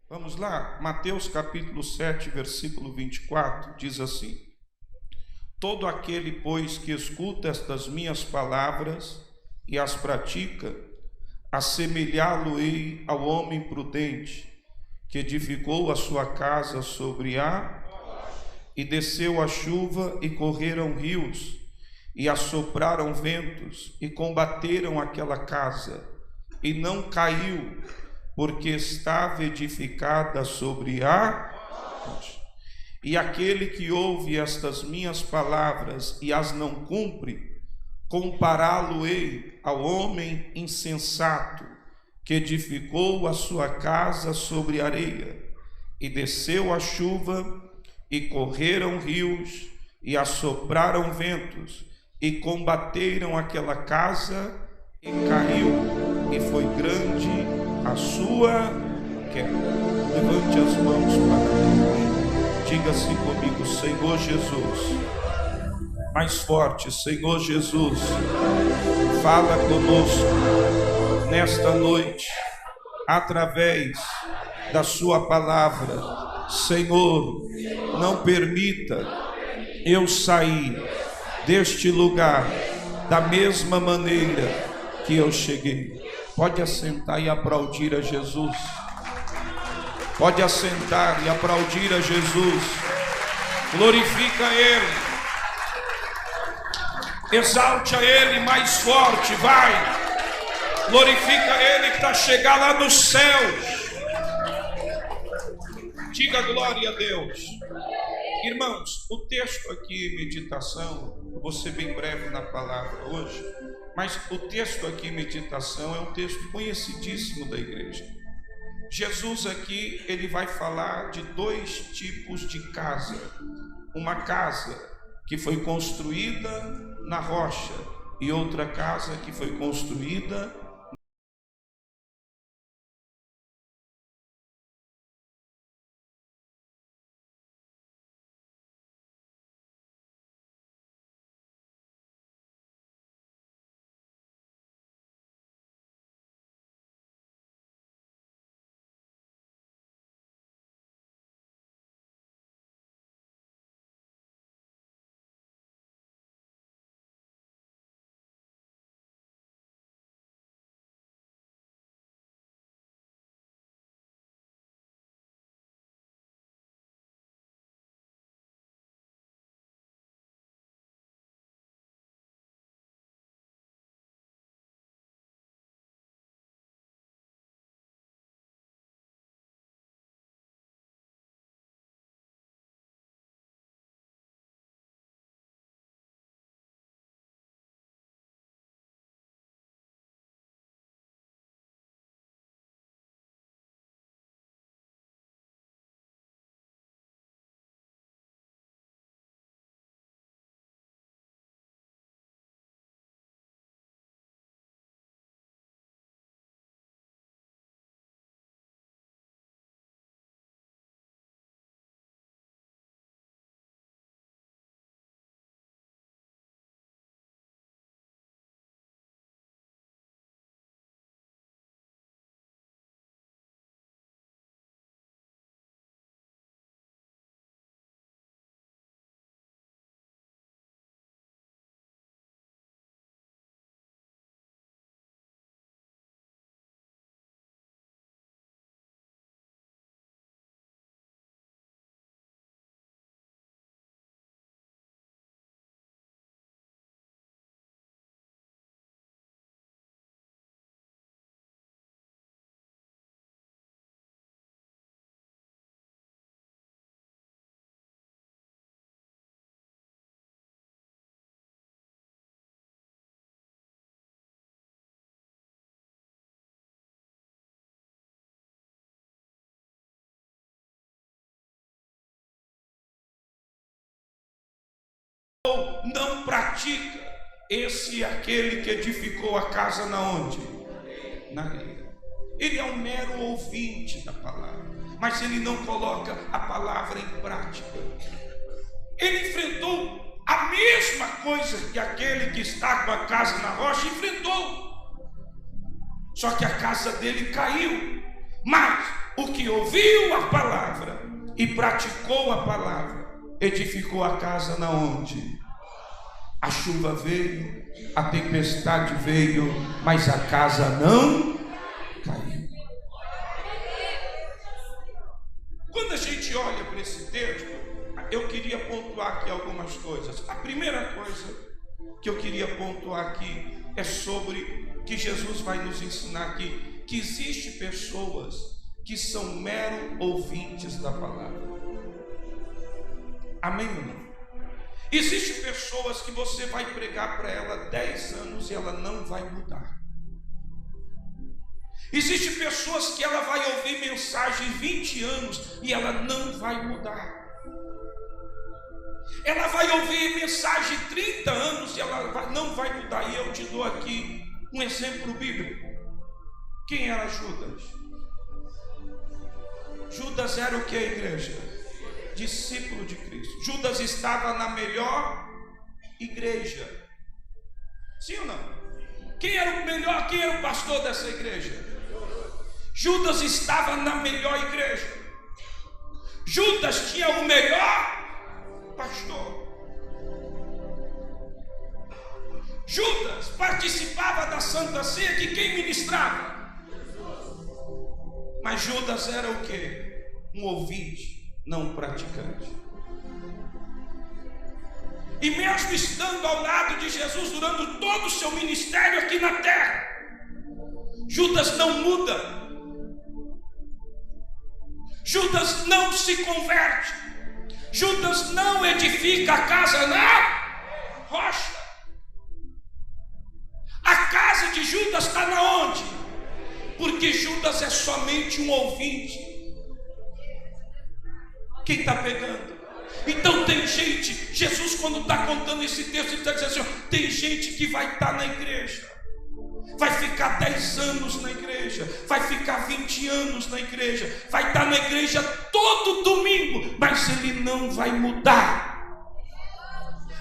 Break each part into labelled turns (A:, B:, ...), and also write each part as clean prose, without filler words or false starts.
A: Vamos lá, Mateus capítulo 7, versículo 24, diz assim: todo aquele, pois, que escuta estas minhas palavras e as pratica, assemelhá-lo-ei ao homem prudente, que edificou a sua casa sobre a e desceu a chuva, e correram rios, e assopraram ventos, e combateram aquela casa, e não caiu, porque estava edificada sobre a rocha. E aquele que ouve estas minhas palavras e as não cumpre, compará-lo-ei ao homem insensato, que edificou a sua casa sobre areia, e desceu a chuva, e correram rios, e assopraram ventos, e combateram aquela casa, e caiu, e foi grande a sua queda. Levante as mãos para Deus, diga assim comigo: Senhor Jesus. Mais forte: Senhor Jesus, fala conosco nesta noite, através da sua palavra. Senhor, não permita eu sair deste lugar da mesma maneira que eu cheguei. Pode assentar e aplaudir a Jesus. Pode assentar e aplaudir a Jesus. Glorifica Ele. Exalte a Ele mais forte, vai. Glorifica Ele para chegar lá nos céus. Diga glória a Deus. Irmãos, o texto aqui, meditação, eu vou ser bem breve na palavra hoje, mas o texto aqui, meditação, é um texto conhecidíssimo da igreja. Jesus aqui, ele vai falar de dois tipos de casa. Uma casa que foi construída na rocha e outra casa que foi construída não pratica, esse é aquele que edificou a casa na onde? Na areia. Ele é um mero ouvinte da palavra, mas ele não coloca a palavra em prática. Ele enfrentou a mesma coisa que aquele que está com a casa na rocha enfrentou, só que a casa dele caiu. Mas O que ouviu a palavra e praticou a palavra, edificou a casa na onde? A chuva veio, a tempestade veio, mas a casa não caiu. Quando a gente olha para esse texto, eu queria pontuar aqui algumas coisas. A primeira coisa que eu queria pontuar aqui é sobre que Jesus vai nos ensinar aqui, que existem pessoas que são mero ouvintes da palavra. Amém ou não? Existem pessoas que você vai pregar para ela 10 anos e ela não vai mudar. Existem pessoas que ela vai ouvir mensagem 20 anos e ela não vai mudar. Ela vai ouvir mensagem 30 anos e ela não vai mudar. E eu te dou aqui um exemplo bíblico. Quem era Judas? Judas era o que, igreja? Discípulo de Cristo. Judas estava na melhor igreja. Sim ou não? Quem era o melhor? Quem era o pastor dessa igreja? Judas estava na melhor igreja. Judas tinha o melhor pastor. Judas participava da Santa Ceia, que quem ministrava? Mas Judas era o quê? Um ouvinte, não um praticante. E mesmo estando ao lado de Jesus durante todo o seu ministério aqui na terra, Judas não muda. Judas não se converte. Judas não edifica a casa na rocha. A casa de Judas está na onde? Porque Judas é somente um ouvinte. Quem está pegando? Então tem gente, Jesus quando está contando esse texto, ele está dizendo assim, tem gente que vai estar na igreja, vai ficar 10 anos na igreja, vai ficar 20 anos na igreja, vai estar na igreja todo domingo, mas ele não vai mudar.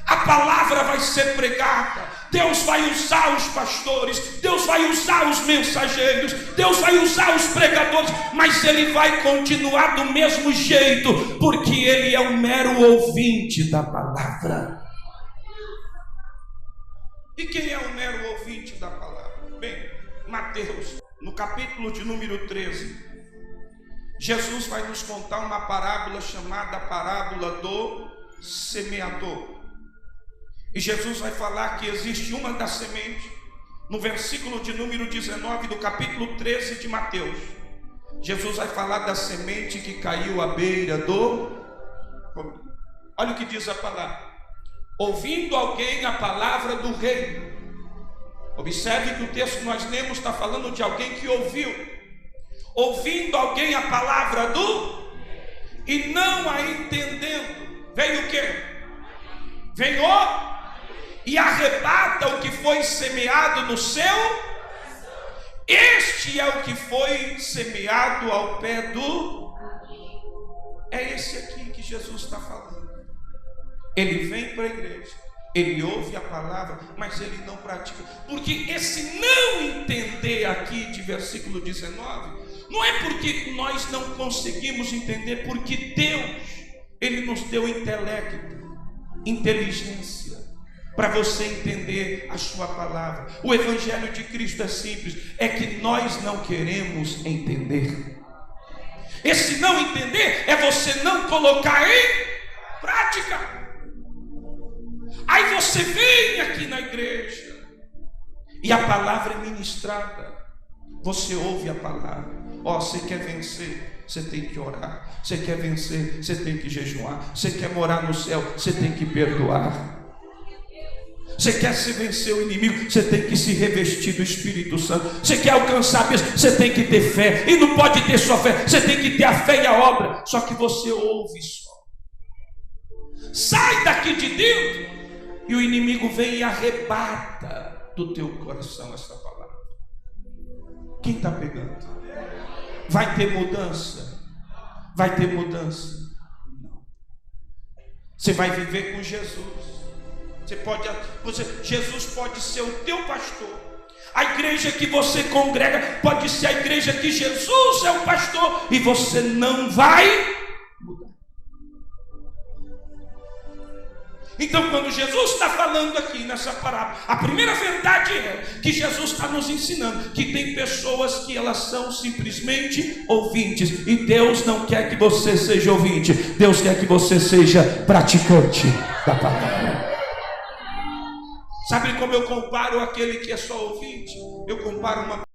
A: A palavra vai ser pregada, Deus vai usar os pastores, Deus vai usar os mensageiros, Deus vai usar os pregadores, mas ele vai continuar do mesmo jeito, porque ele é um mero ouvinte da palavra. E quem é o mero ouvinte da palavra? Bem, Mateus, no capítulo de número 13, Jesus vai nos contar uma parábola chamada parábola do semeador. E Jesus vai falar que existe uma das sementes, no versículo de número 19 do capítulo 13 de Mateus. Jesus vai falar da semente que caiu à beira do... Olha o que diz a palavra. Ouvindo alguém a palavra do reino. Observe que o texto que nós lemos está falando de alguém que ouviu. Ouvindo alguém a palavra do... E não a entendendo. Veio o quê? Veio o... E arrebata o que foi semeado no seu. Este é o que foi semeado ao pé do... É esse aqui que Jesus está falando. Ele vem para a igreja, ele ouve a palavra, mas ele não pratica. Porque esse não entender aqui de versículo 19, não é porque nós não conseguimos entender, porque Deus, ele nos deu intelecto, inteligência, para você entender a sua palavra. O evangelho de Cristo é simples, é que nós não queremos entender. Esse não entender é você não colocar em prática. Aí você vem aqui na igreja e a palavra é ministrada, você ouve a palavra. Ó, você quer vencer, você tem que orar. Você quer vencer, você tem que jejuar. Você quer morar no céu, você tem que perdoar. Você quer se vencer o inimigo, você tem que se revestir do Espírito Santo. Você quer alcançar a bênção, você tem que ter fé. E não pode ter só fé, você tem que ter a fé e a obra. Só que você ouve só. Sai daqui de dentro e o inimigo vem e arrebata do teu coração essa palavra. Quem está pegando? Vai ter mudança? Vai ter mudança? Não. Você vai viver com Jesus. Jesus pode ser o teu pastor. A igreja que você congrega pode ser a igreja que Jesus é o pastor e você não vai mudar. Então, quando Jesus está falando aqui nessa parábola, a primeira verdade é que Jesus está nos ensinando que tem pessoas que elas são simplesmente ouvintes, e Deus não quer que você seja ouvinte, Deus quer que você seja praticante da palavra. Sabe como eu comparo aquele que é só ouvinte? Eu comparo uma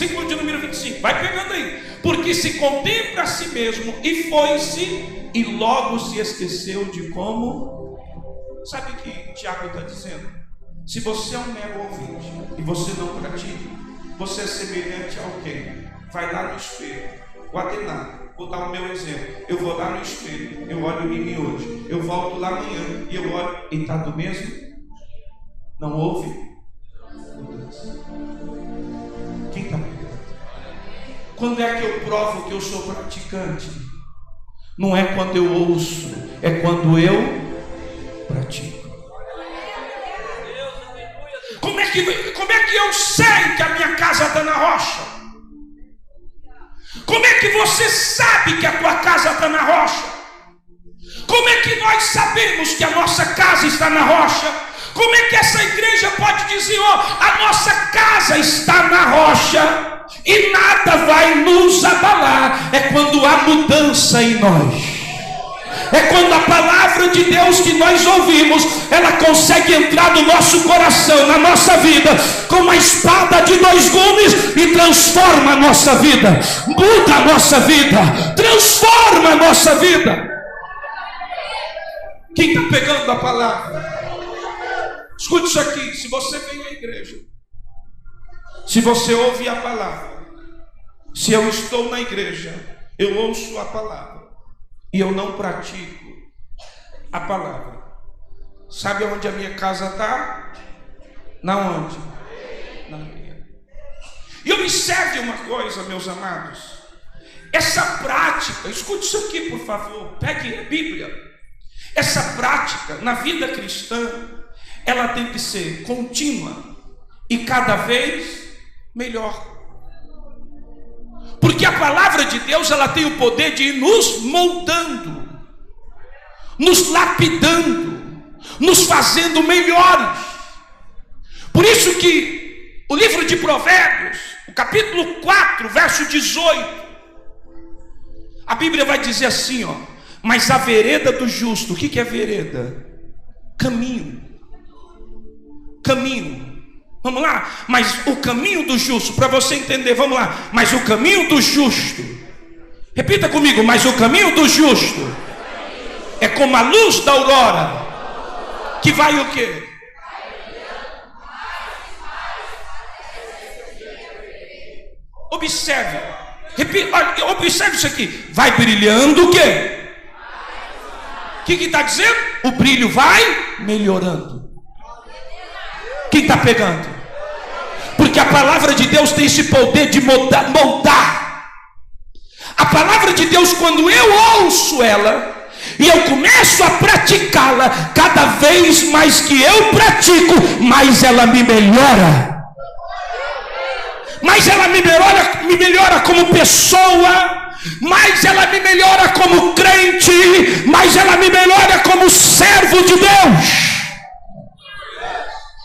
A: versículo de número 25, vai pegando aí. Porque se contempla a si mesmo e foi-se, e logo se esqueceu de como. Sabe o que Tiago está dizendo? Se você é um mero ouvinte e você não pratica, você é semelhante a alguém. Vai lá no espelho, o Adenar, vou dar o meu exemplo. Eu vou lá no espelho, eu olho em mim hoje, eu volto lá amanhã e eu olho, e está do mesmo? Não houve? Quem está pegando? Quando é que eu provo que eu sou praticante? Não é quando eu ouço, é quando eu pratico. Como é que eu sei que a minha casa está na rocha? Como é que você sabe que a tua casa está na rocha? Como é que nós sabemos que a nossa casa está na rocha? Como é que essa igreja pode dizer, a nossa casa está na rocha e nada vai nos abalar? É quando há mudança em nós. É quando a palavra de Deus que nós ouvimos, ela consegue entrar no nosso coração, na nossa vida, com uma espada de 2 gumes e transforma a nossa vida, muda a nossa vida, transforma a nossa vida. Quem está pegando a palavra? Escute isso aqui, se você vem à igreja, se você ouve a palavra, se eu estou na igreja, eu ouço a palavra, e eu não pratico a palavra, sabe onde a minha casa está? Na onde? Na minha. E observe uma coisa, meus amados, essa prática, escute isso aqui por favor, pegue a Bíblia, essa prática na vida cristã, ela tem que ser contínua e cada vez melhor. Porque a palavra de Deus, ela tem o poder de ir nos moldando, nos lapidando, nos fazendo melhores. Por isso que o livro de Provérbios, o capítulo 4, verso 18, a Bíblia vai dizer assim, ó: mas a vereda do justo, o que é vereda? Caminho. Caminho. Vamos lá, mas o caminho do justo, para você entender, vamos lá, mas o caminho do justo, repita comigo, mas o caminho do justo é como a luz da aurora, que vai o quê? Observe, repita, olha, observe isso aqui, vai brilhando o quê? O que está dizendo? O brilho vai melhorando. Quem está pegando? Porque a palavra de Deus tem esse poder de moldar. A palavra de Deus, quando eu ouço ela e eu começo a praticá-la, cada vez mais que eu pratico, mais ela me melhora. Mais ela me melhora como pessoa, mais ela me melhora como crente, mais ela me melhora como servo de Deus.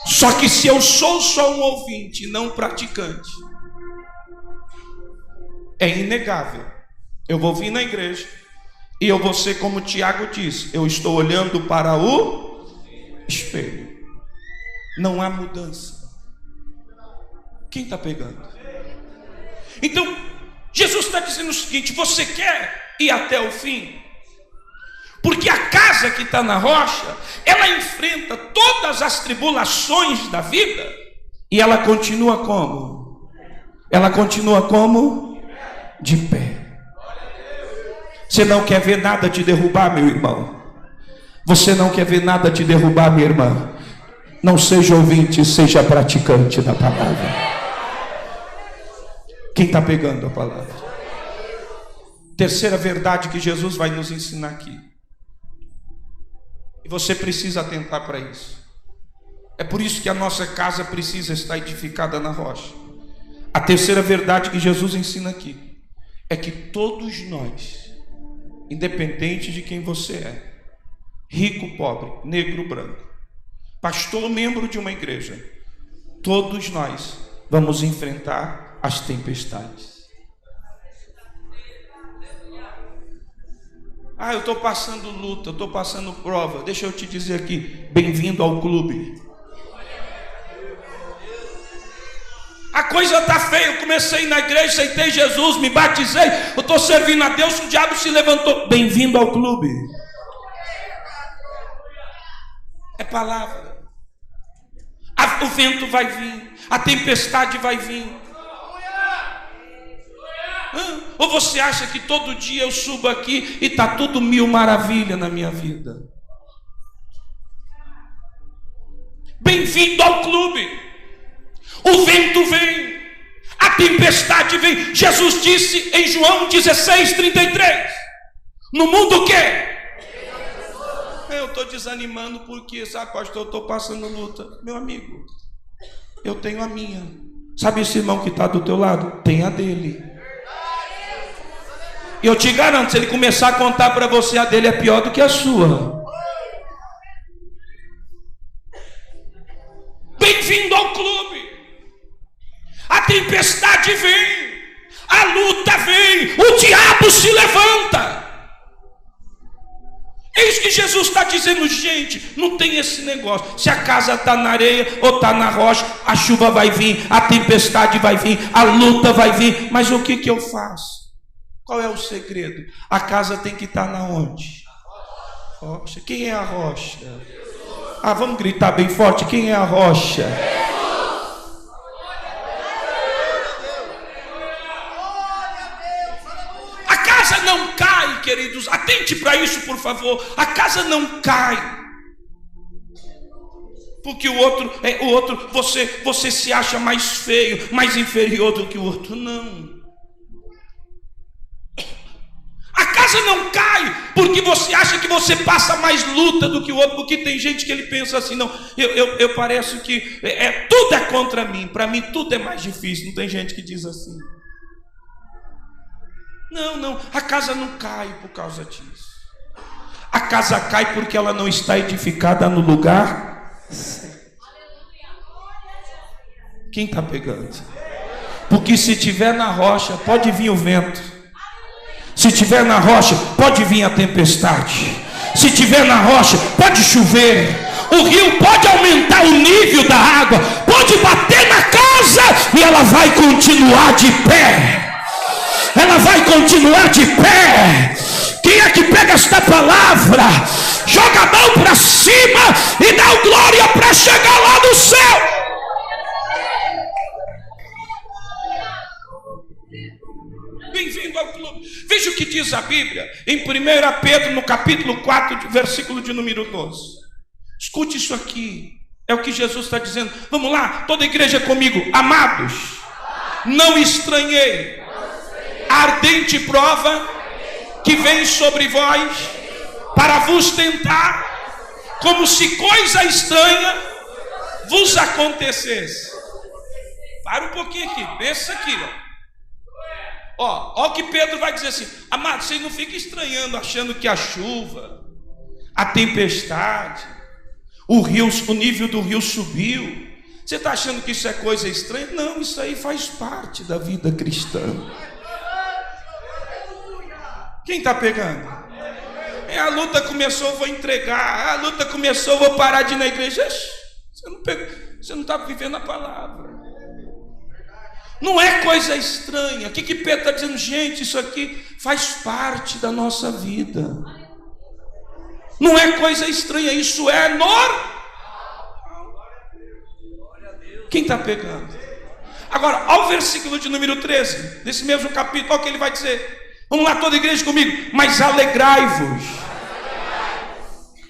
A: Só que se eu sou só um ouvinte, não praticante, é inegável. Eu vou vir na igreja e eu vou ser como Tiago disse, eu estou olhando para o espelho. Não há mudança. Quem está pegando? Então, Jesus está dizendo o seguinte: você quer ir até o fim? Porque a casa que está na rocha, ela enfrenta todas as tribulações da vida e ela continua como? Ela continua como? De pé. Você não quer ver nada te derrubar, meu irmão. Você não quer ver nada te derrubar, minha irmã. Não seja ouvinte, seja praticante da palavra. Quem está pegando a palavra? Terceira verdade que Jesus vai nos ensinar aqui. E você precisa atentar para isso. É por isso que a nossa casa precisa estar edificada na rocha. A terceira verdade que Jesus ensina aqui é que todos nós, independente de quem você é, rico, pobre, negro, branco, pastor, membro de uma igreja, todos nós vamos enfrentar as tempestades. Ah, eu estou passando luta, eu estou passando prova. Deixa eu te dizer aqui, bem-vindo ao clube. A coisa está feia, eu comecei na igreja, aceitei Jesus, me batizei, eu estou servindo a Deus, o diabo se levantou. Bem-vindo ao clube. É palavra. O vento vai vir, a tempestade vai vir. Ou você acha que todo dia eu subo aqui e está tudo mil maravilha na minha vida? Bem-vindo ao clube. O vento vem, a tempestade vem. Jesus disse em João 16:33: no mundo o quê? Eu estou desanimando porque, sabe, pastor, eu estou passando luta. Meu amigo, eu tenho a minha. Sabe esse irmão que está do teu lado? Tem a dele. E eu te garanto, se ele começar a contar para você, a dele é pior do que a sua. Bem-vindo ao clube. A tempestade vem, a luta vem, o diabo se levanta. É isso que Jesus está dizendo, gente. Não tem esse negócio. Se a casa está na areia ou está na rocha, a chuva vai vir, a tempestade vai vir, a luta vai vir. Mas o que eu faço? Qual é o segredo? A casa tem que estar na onde? Rocha. Quem é a rocha? Ah, vamos gritar bem forte. Quem é a rocha? A casa não cai, queridos. Atente para isso, por favor. A casa não cai porque o outro você se acha mais feio, mais inferior do que o outro. Não. A casa não cai porque você acha que você passa mais luta do que o outro, porque tem gente que ele pensa assim, não, eu pareço que tudo é contra mim, para mim tudo é mais difícil. Não tem gente que diz assim. Não, a casa não cai por causa disso. A casa cai porque ela não está edificada no lugar certo. Quem está pegando? Porque se tiver na rocha, pode vir o vento. Se tiver na rocha, pode vir a tempestade. Se tiver na rocha, pode chover. O rio pode aumentar o nível da água, pode bater na casa e ela vai continuar de pé. Ela vai continuar de pé. Quem é que pega esta palavra? Joga a mão para cima e dá glória para chegar lá no céu. Bem-vindo ao clube. Veja o que diz a Bíblia em 1 Pedro, no capítulo 4, versículo de número 12. Escute isso aqui. É o que Jesus está dizendo. Vamos lá, toda a igreja comigo. Amados, não estranhei a ardente prova que vem sobre vós para vos tentar, como se coisa estranha vos acontecesse. Para um pouquinho aqui, pensa aqui, ó o que Pedro vai dizer assim: amado, vocês não ficam estranhando, achando que a chuva, a tempestade, o nível do rio subiu. Você está achando que isso é coisa estranha? Não, isso aí faz parte da vida cristã. Quem está pegando? A luta começou, eu vou entregar. A luta começou, eu vou parar de ir na igreja. Você não está vivendo a palavra. Não é coisa estranha. O que Pedro está dizendo? Gente, isso aqui faz parte da nossa vida. Não é coisa estranha, isso é normal. Quem está pegando? Agora, ao versículo de número 13, desse mesmo capítulo, olha o que ele vai dizer. Vamos lá, toda a igreja comigo. Mas alegrai-vos.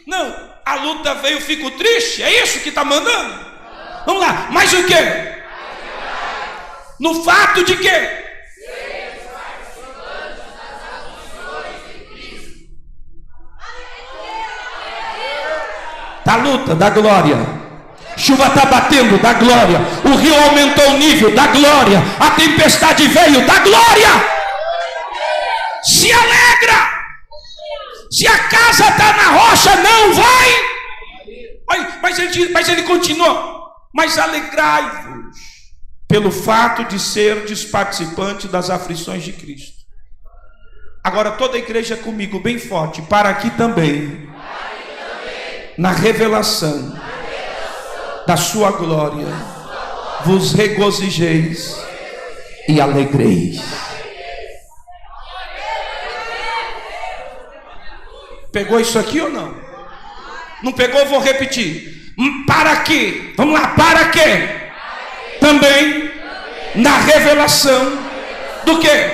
A: Não, a luta veio, fico triste. É isso que está mandando? Vamos lá, mas o quê? No fato de quê? Da luta, da glória. Chuva está batendo, da glória. O rio aumentou o nível, da glória. A tempestade veio, da glória. Se alegra. Se a casa está na rocha, não vai. Mas ele continua. Mas alegrai-vos pelo fato de serdes participante das aflições de Cristo. Agora toda a igreja comigo, bem forte. Para aqui também, na revelação da sua glória, vos regozijeis e alegreis. Pegou isso aqui ou não? Não pegou? Vou repetir. Para quê? Vamos lá, para quê? Também na revelação do quê?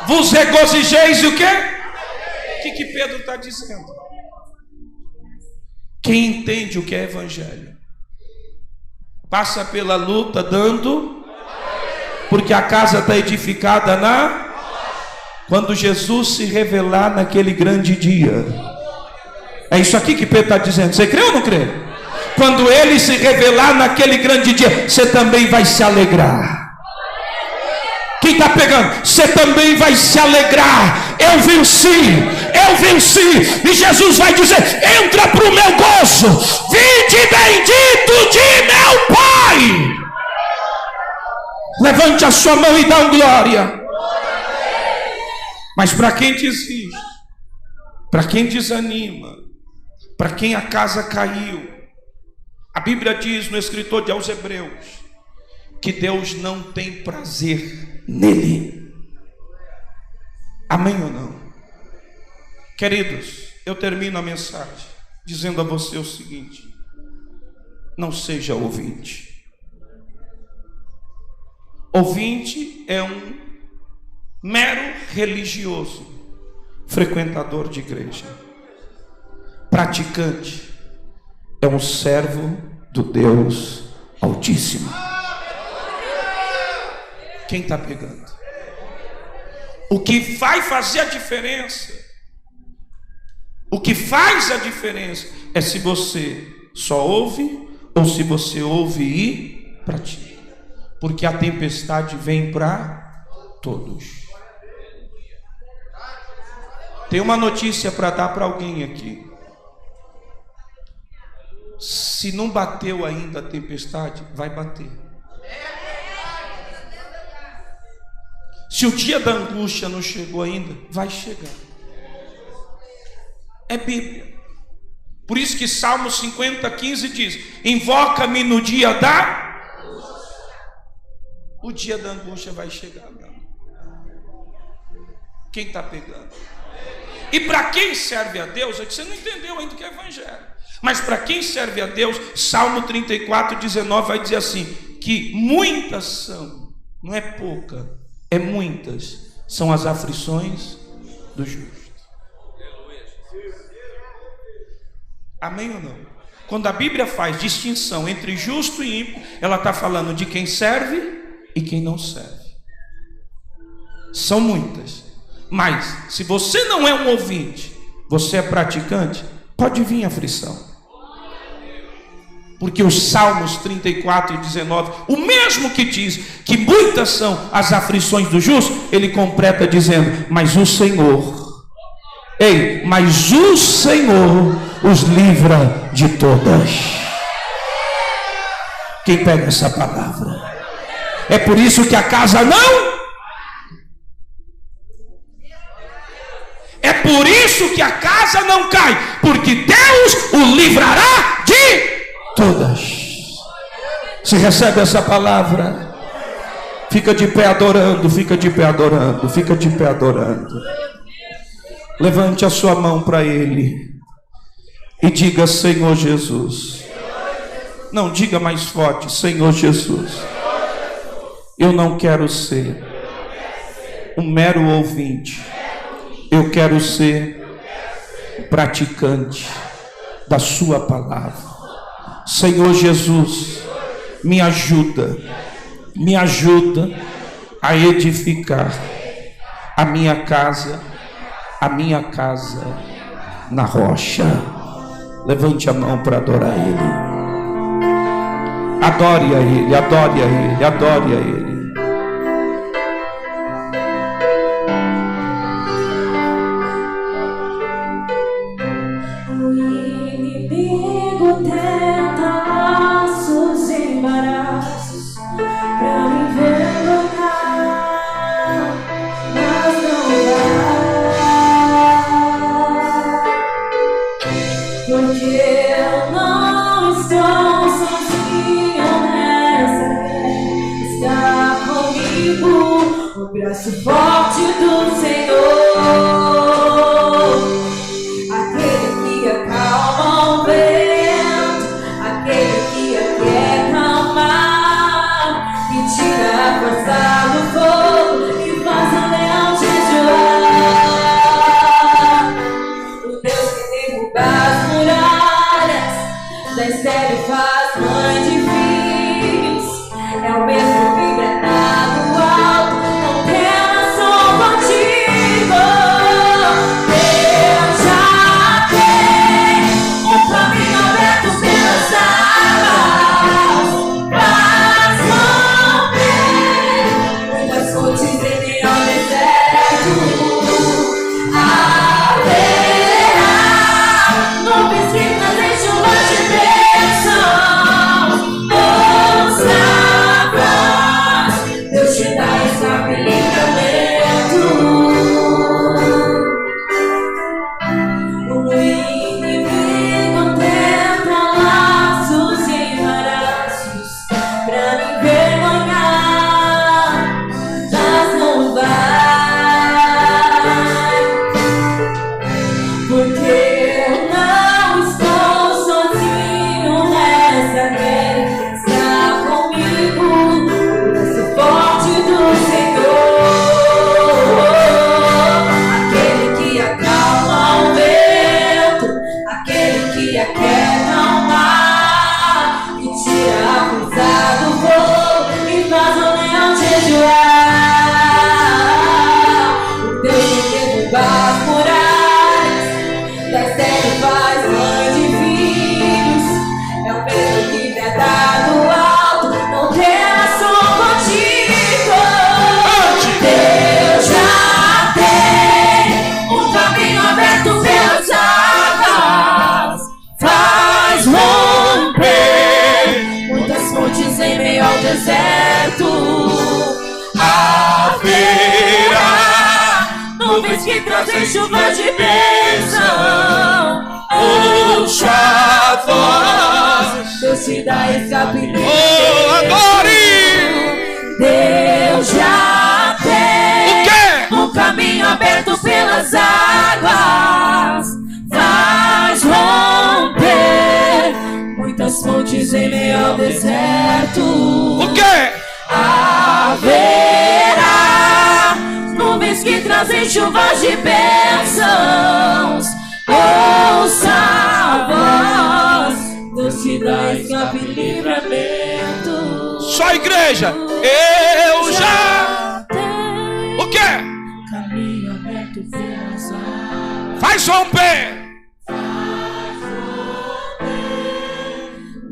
A: Vos regozijeis e o quê? O que Pedro está dizendo? Quem entende o que é evangelho passa pela luta dando, porque a casa está edificada na... Quando Jesus se revelar naquele grande dia. É isso aqui que Pedro está dizendo. Você crê ou não crê? Quando ele se revelar naquele grande dia, você também vai se alegrar. Quem está pegando? Você também vai se alegrar. Eu venci. E Jesus vai dizer: entra para o meu gozo. Vinde bendito de meu Pai. Levante a sua mão e dá um glória. Mas para quem desiste, para quem desanima, para quem a casa caiu, a Bíblia diz no escritor aos Hebreus que Deus não tem prazer nele. Amém ou não? Queridos, eu termino a mensagem dizendo a você o seguinte: não seja ouvinte. Ouvinte é um mero religioso, frequentador de igreja. Praticante é um servo do Deus Altíssimo. Quem está pegando? O que vai fazer a diferença, o que faz a diferença é se você só ouve ou se você ouve e pratica. Porque a tempestade vem para todos. Tem uma notícia para dar para alguém aqui. Se não bateu ainda a tempestade, vai bater. Se o dia da angústia não chegou ainda, vai chegar. É Bíblia. Por isso que Salmo 50:15 diz: invoca-me no dia da... O dia da angústia vai chegar, meu. Quem está pegando? E para quem serve a Deus, é que você não entendeu ainda o que é evangelho. Mas para quem serve a Deus, Salmo 34:19 vai dizer assim: que muitas são, não é pouca, é muitas, são as aflições do justo. Amém ou não? Quando a Bíblia faz distinção entre justo e ímpio, ela está falando de quem serve e quem não serve. São muitas. Mas se você não é um ouvinte, você é praticante, pode vir aflição. Porque os Salmos 34:19, o mesmo que diz que muitas são as aflições do justo, ele completa dizendo: mas o Senhor, mas o Senhor os livra de todas. Quem pega essa palavra? É por isso que a casa não... É por isso que a casa não cai, porque Deus o livrará de todas. Você recebe essa palavra? Fica de pé adorando, fica de pé adorando, fica de pé adorando. Levante a sua mão para Ele e diga: Senhor Jesus. Não, diga mais forte: Senhor Jesus, eu não quero ser um mero ouvinte, eu quero ser praticante da sua palavra. Senhor Jesus, me ajuda a edificar a minha casa na rocha. Levante a mão para adorar Ele. Adore a Ele, adore a Ele, adore a Ele.
B: Braço forte do Senhor, aquele que acalma o vento, aquele que quer acalmar, que tira a força do fogo e faz o leão jejuar. O Deus que derruba as muralhas, da estéril faz mãe de filhos, é o mesmo que grita do alto. em meio ao deserto.
A: Haverá
B: nuvens que trazem chuva de bênção.
A: ouça a voz.
B: Deus te dá escape livre.
A: Oh, adore!
B: Deus já tem
A: O quê?
B: um caminho aberto pelas águas. Faz romper muitas fontes em meio ao deserto.
A: O quê?
B: Haverá nuvens que trazem chuvas de bênçãos. Ouça a voz. Deus te dá escape e livramento.
A: Só a igreja. Eu já. O quê?
B: Caminho aberto pelas águas.
A: Faz romper.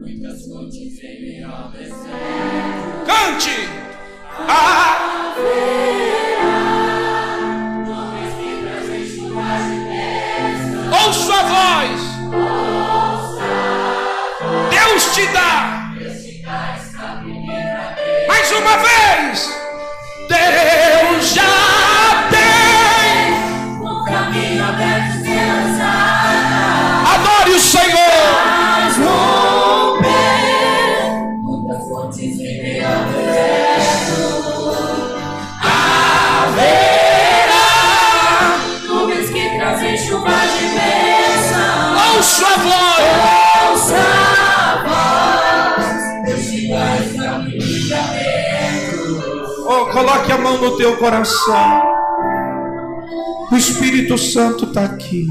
B: Muitas fontes em meio ao deserto.
A: Cante. Ouça a voz. Deus te dá. Mais uma vez. Deus já tem
B: Um caminho aberto pelas águas.
A: Adore o Senhor.
B: Faz romper muitas fontes em meio ao deserto. Haverá nuvens que trazem chuva de bênção.
A: Ouça a voz.
B: Ouça a voz. Deus te dá escape e livramento.
A: Oh, coloque a mão no teu coração. O Espírito Santo está aqui.